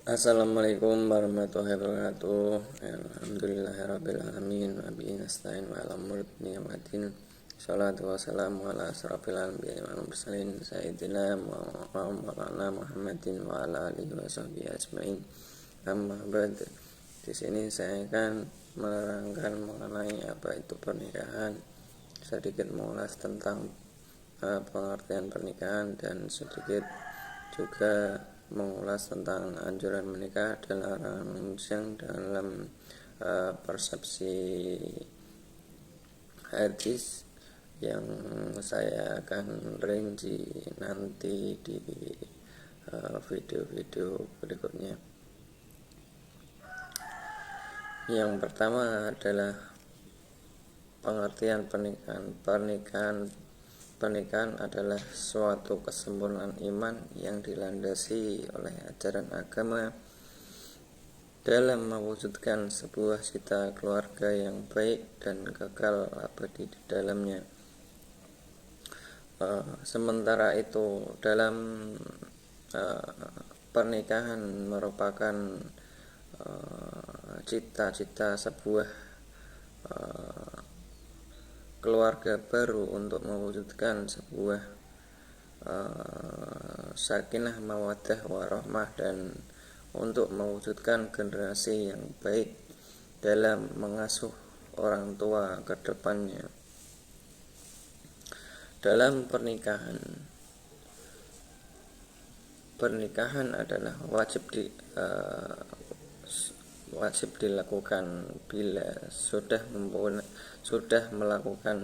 Assalamualaikum warahmatullahi wabarakatuh. Alhamdulillahirrabbilalamin. Wabihi nasta'in wa ala umuri dunya waddin. Shalatu wassalamu ala asrafil anbiya'i wal mursalin sayyidina wa maulana Muhammadin wa ala alihi wa sahbihi ajmain. Amma ba'd. Di sini saya akan menerangkan mengenai apa itu pernikahan, sedikit mengulas tentang pengertian pernikahan, dan sedikit juga mengulas tentang anjuran menikah dan larangan menguncang dalam persepsi hadis yang saya akan rinci nanti di video-video berikutnya. Yang pertama adalah pengertian pernikahan. Pernikahan adalah suatu kesempurnaan iman yang dilandasi oleh ajaran agama dalam mewujudkan sebuah cita keluarga yang baik dan kekal abadi di dalamnya. Sementara itu, dalam pernikahan merupakan cita-cita sebuah keluarga baru untuk mewujudkan sebuah sakinah mawaddah warahmah, dan untuk mewujudkan generasi yang baik dalam mengasuh orang tua ke depannya. Dalam pernikahan adalah wajib dilakukan bila sudah melakukan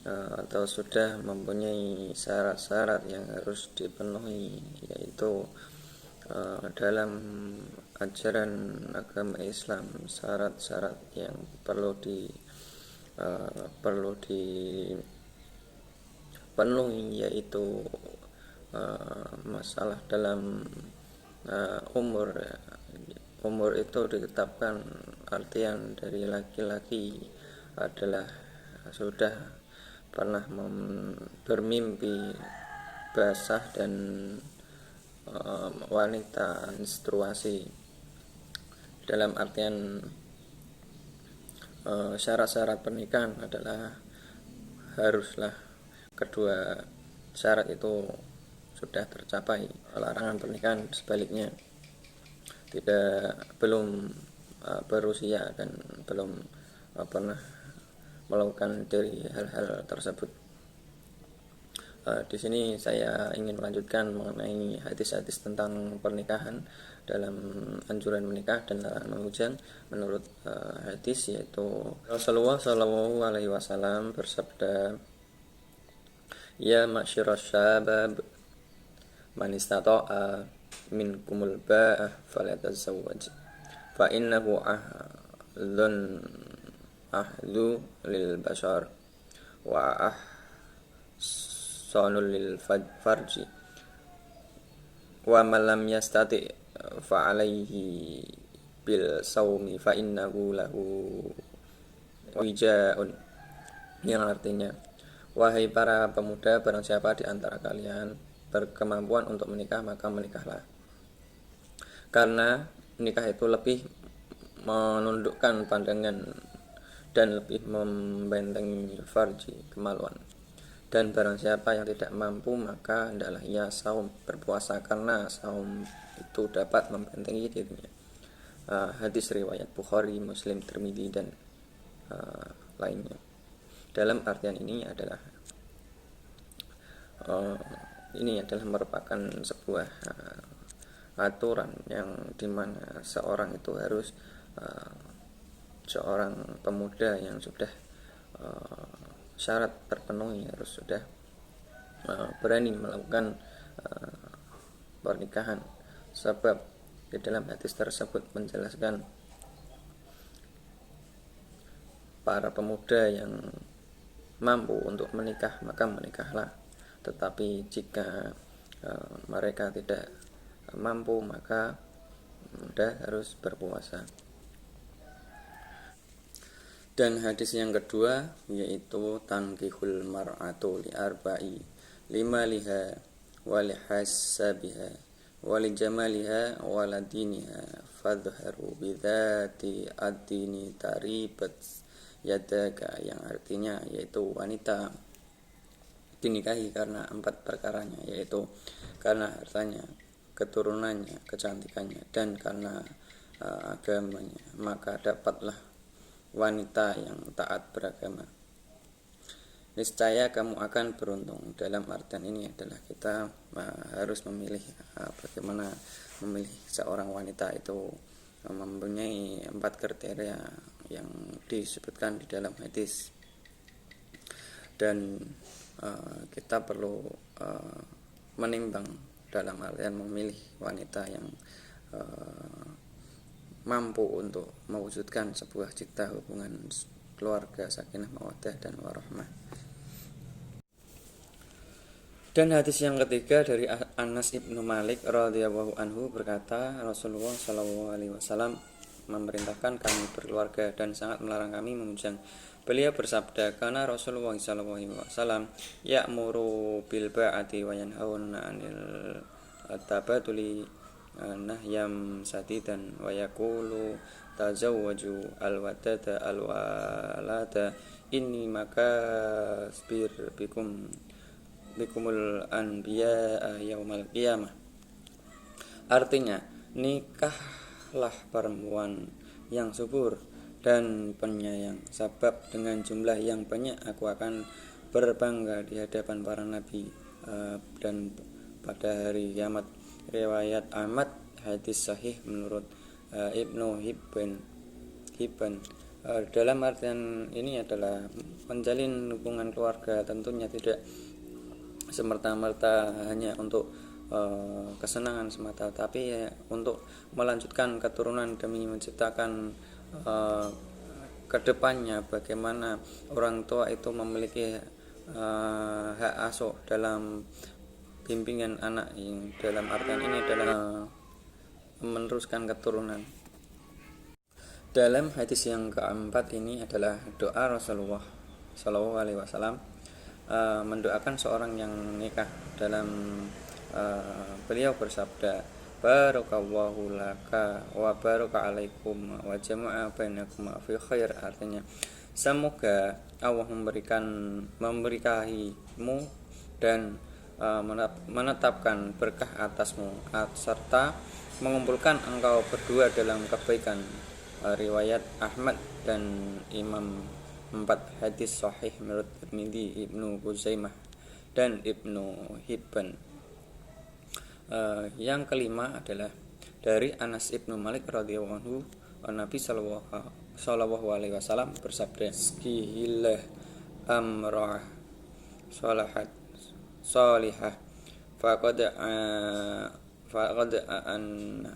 atau sudah mempunyai syarat-syarat yang harus dipenuhi, yaitu dalam ajaran agama Islam syarat-syarat yang perlu dipenuhi, yaitu masalah dalam umur itu ditetapkan. Artian dari laki-laki adalah sudah pernah bermimpi basah, dan wanita menstruasi. Dalam artian syarat-syarat pernikahan adalah haruslah kedua syarat itu sudah tercapai. Larangan pernikahan sebaliknya belum berusia dan belum pernah melakukan dari hal-hal tersebut. Di sini saya ingin melanjutkan mengenai hadis-hadis tentang pernikahan dalam anjuran menikah dan larangan mengujang. Menurut hadis, yaitu Rasulullah Shallallahu Alaihi Wasallam bersabda, "Ya ma'syiras syabab, man istata'a minkumul ba'ah falyatazawwaj, fa innahu ahdu lil bashar wa ahsanul lil farji, wa man lam yastati fa alaihi bil sawmi fa innahu lahu wijaun." Yang artinya, wahai para pemuda, barang siapa di antara kalian berkemampuan untuk menikah, maka menikahlah, karena menikah itu lebih menundukkan pandangan dan lebih membentengi farji, kemaluan. Dan barang siapa yang tidak mampu, maka hendaklah ia saum, berpuasa, karena saum itu dapat membentengi dirinya. Hadis riwayat Bukhari, Muslim, Tirmidzi, dan lainnya. Dalam artian ini adalah merupakan sebuah aturan yang dimana seorang itu harus seorang pemuda yang sudah syarat terpenuhi harus sudah berani melakukan pernikahan, sebab di dalam hadis tersebut menjelaskan para pemuda yang mampu untuk menikah maka menikahlah, tetapi jika mereka tidak mampu maka harus berpuasa. Dan hadis yang kedua yaitu tankihul mar'atu li arba'i, lima liha wa li hasabiha walijamaliha waladiniha fadharu bidzati ad-dini taribat yadaka, yang artinya yaitu wanita dinikahi karena 4 perkaranya, yaitu karena hartanya, keturunannya, kecantikannya, dan karena agamanya, maka dapatlah wanita yang taat beragama. Niscaya kamu akan beruntung. Dalam artian ini adalah kita harus memilih bagaimana memilih seorang wanita itu mempunyai 4 kriteria yang disebutkan di dalam hadis, dan kita perlu menimbang dalam artian memilih wanita yang mampu untuk mewujudkan sebuah cipta hubungan keluarga sakinah mawaddah dan warahmah. Dan hadis yang ketiga dari Anas ibnu Malik radhiyallahu anhu berkata, Rasulullah shallallahu alaihi wasallam memerintahkan kami berkeluarga dan sangat melarang kami memujang. Beliau bersabda, karena Rasulullah shallallahu alaihi wasallam ya'muru bil ba'ati wa yanhauna 'anil tabatuli nahyam sadidan wa yaqulu tazawwaju alwadada alwalada inni makasbir bikumul anbiya yaumal qiyamah. Artinya, nikahlah perempuan yang subur dan penyayang, sebab dengan jumlah yang banyak aku akan berbangga di hadapan para nabi dan pada hari kiamat. Riwayat Ahmad, hadis sahih menurut Ibnu Hibban. Dalam artian ini adalah menjalin hubungan keluarga tentunya tidak semerta-merta hanya untuk kesenangan semata, tapi untuk melanjutkan keturunan demi menciptakan kedepannya bagaimana orang tua itu memiliki hak asuh dalam bimbingan anak, yang dalam artian ini adalah meneruskan keturunan. Dalam hadis yang keempat ini adalah doa Rasulullah Shallallahu alaihi wasallam mendoakan seorang yang nikah. Dalam beliau bersabda, barakallahu laka wa baraka alaikum wa jama'a bainakum fi khair. Artinya, semoga Allah memberkahimu dan menetapkan berkah atasmu serta mengumpulkan engkau berdua dalam kebaikan. Riwayat Ahmad dan Imam 4, hadis sahih menurut Tirmidzi, Ibnu Huzaimah dan Ibnu Hibban. Yang kelima adalah dari Anas ibnu Malik radhiyallahu anhu, Nabi sallallahu alaihi wasallam bersabda, "Skihillah amrah salahat salihah faqad an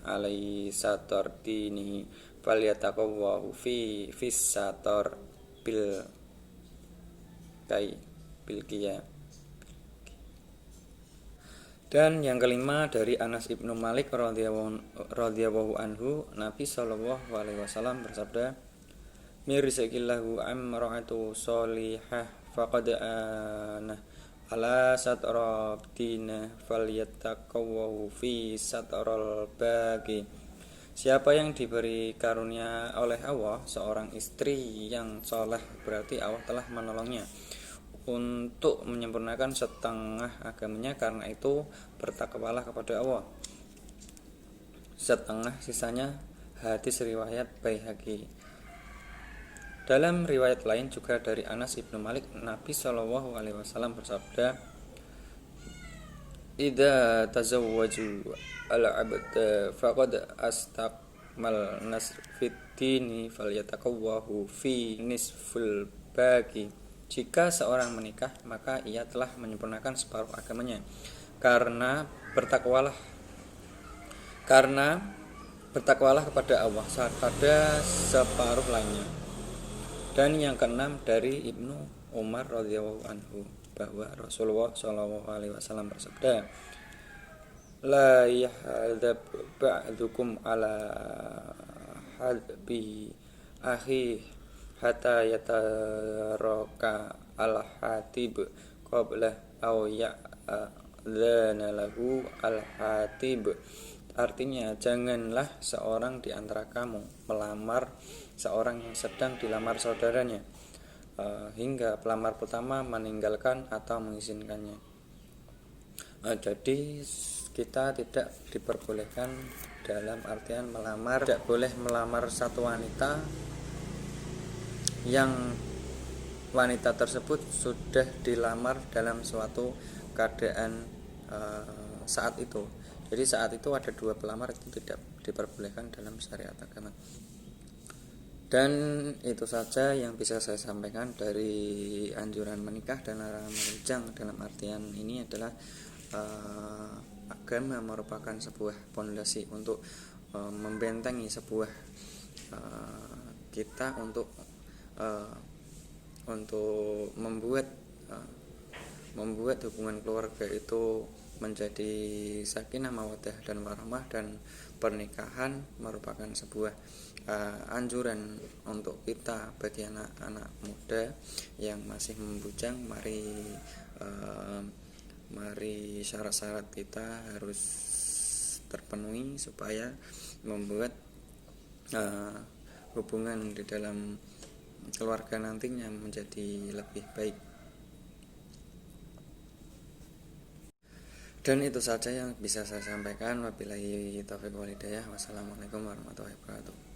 alai satar dinihi falyataqawwahu fi satar bil qiyam." Dan yang kelima dari Anas ibnu Malik radhiyallahu anhu, Nabi sallallahu alaihi wasallam bersabda, "Mirzaqillahu amra'atu sholihah faqad ana ala satrabdina falyattaqawwahu fi satrul baqi." Siapa yang diberi karunia oleh Allah seorang istri yang soleh, berarti Allah telah menolongnya untuk menyempurnakan setengah agamanya. Karena itu bertakwalah kepada Allah. Setengah sisanya. Hadis riwayat Baihaqi. Dalam riwayat lain juga dari Anas ibnu Malik, Nabi Shallallahu alaihi wasallam bersabda, "Idza tazawwaju al-'abd faqad astaqmal nasr fid dini falyataqawwahu fi nisful baqi." Jika seorang menikah, maka ia telah menyempurnakan separuh agamanya. Karena bertakwalah kepada Allah pada separuh lainnya. Dan yang keenam dari Ibnu Umar radhiyallahu anhu, bahwa Rasulullah shallallahu alaihi wasallam bersabda, "La yahdab ba'dukum ala hadbi akhi hatta yataraka al-hatib qabla aw ya'dhana lahu al-hatib. Artinya, janganlah seorang di antara kamu melamar seorang yang sedang dilamar saudaranya hingga pelamar pertama meninggalkan atau mengizinkannya. Jadi kita tidak diperbolehkan dalam artian melamar, tidak boleh melamar satu wanita yang wanita tersebut sudah dilamar dalam suatu keadaan saat itu. Jadi saat itu ada dua pelamar, itu tidak diperbolehkan dalam syariat agama. Dan itu saja yang bisa saya sampaikan dari anjuran menikah dan larangan meminjam. Dalam artian ini adalah agama merupakan sebuah pondasi untuk membentengi sebuah kita untuk membuat hubungan keluarga itu menjadi sakinah mawaddah dan warahmah, dan pernikahan merupakan sebuah anjuran untuk kita bagi anak-anak muda yang masih membujang. Mari syarat-syarat kita harus terpenuhi supaya membuat hubungan di dalam keluarga nantinya menjadi lebih baik. Dan itu saja yang bisa saya sampaikan. Wabillahi taufiq wal hidayah. Wassalamualaikum warahmatullahi wabarakatuh.